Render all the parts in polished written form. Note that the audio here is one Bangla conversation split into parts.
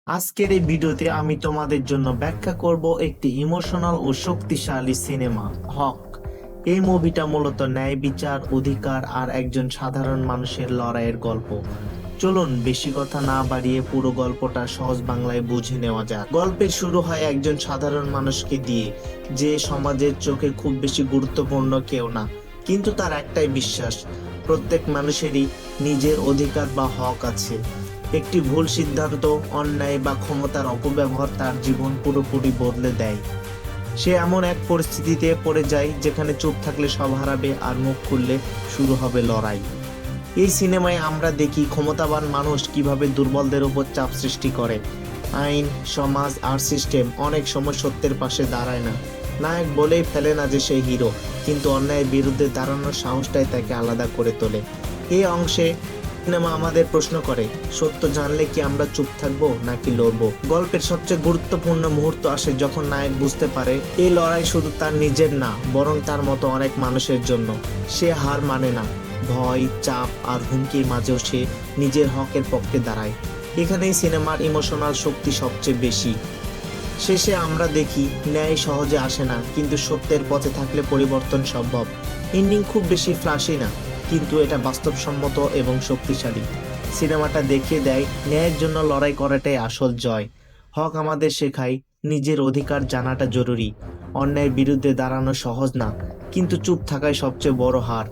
আজকের এই ভিডিওতে আমি তোমাদের জন্য ব্যাখ্যা করব একটি ইমোশনাল ও শক্তিশালী সিনেমা হক। এই মুভিটা মূলত ন্যায় বিচার, অধিকার আর একজন সাধারণ মানুষের লড়াইয়ের গল্প। চলুন বেশি কথা না বাড়িয়ে পুরো গল্পটা সহজ বাংলায় বুঝে নেওয়া যাক। গল্পের শুরু হয় একজন সাধারণ মানুষকে দিয়ে, যে সমাজের চোখে খুব বেশি গুরুত্বপূর্ণ কেউ না, কিন্তু তার একটাই বিশ্বাস, প্রত্যেক মানুষেরই নিজের অধিকার বা হক আছে। একটি ভুল সিদ্ধান্ত, অন্যায় বা ক্ষমতার অপব্যবহার তার জীবন পুরোপুরি বদলে দেয়। সে এমন এক পরিস্থিতিতে পড়ে যায় যেখানে চুপ থাকলে সব হারাবে আর মুখ খুললে শুরু হবে লড়াই। এই সিনেমায় আমরা দেখি ক্ষমতাবান মানুষ কিভাবে দুর্বলদের উপর চাপ সৃষ্টি করে। আইন, সমাজ আর সিস্টেম অনেক সময় সত্যের পাশে দাঁড়ায় না। নায়ক বলেই ফেলে না যে সে হিরো, কিন্তু অন্যায়ের বিরুদ্ধে দাঁড়ানোর সাহসটাই তাকে আলাদা করে তোলে। এই অংশে সিনেমা আমাদের প্রশ্ন করে, সত্য জানলে কি আমরা চুপ থাকবো নাকি লড়বো? গল্পের সবচেয়ে গুরুত্বপূর্ণ মুহূর্ত আসে যখন নায়ক বুঝতে পারে এই লড়াই শুধু তার নিজের না, বরং তার মতো অনেক মানুষের জন্য। সে হার মানে না, ভয়, চাপ আর হুমকির মাঝেও সে নিজের হকের পক্ষে দাঁড়ায়। এখানেই সিনেমার ইমোশনাল শক্তি সবচেয়ে বেশি। শেষে আমরা দেখি ন্যায় সহজে আসে না, কিন্তু সত্যের পথে থাকলে পরিবর্তন সম্ভব। এন্ডিং খুব বেশি ফ্লাশি না, কিন্তু এটা বাস্তবসম্মত এবং শক্তিশালী। সিনেমাটা দেখিয়ে দেয় ন্যায়ের জন্য লড়াই করাটাই আসল জয়। হক আমাদের শেখায় নিজের অধিকার জানাটা জরুরি। অন্যায়ের বিরুদ্ধে দাঁড়ানো সহজ না, কিন্তু চুপ থাকাই সবচেয়ে বড় হার।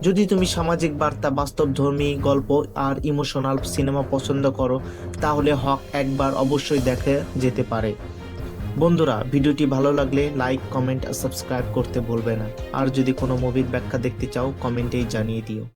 যদি তুমি সামাজিক বার্তা, বাস্তবধর্মী গল্প আর ইমোশনাল সিনেমা পছন্দ করো, তাহলে হক একবার অবশ্যই দেখে যেতে পারে। বন্ধুরা, ভিডিওটি ভালো লাগলে লাইক, কমেন্ট আর সাবস্ক্রাইব করতে ভুলবে না। আর যদি কোনো মুভির ব্যাখ্যা দেখতে চাও, কমেন্টেই জানিয়ে দিও।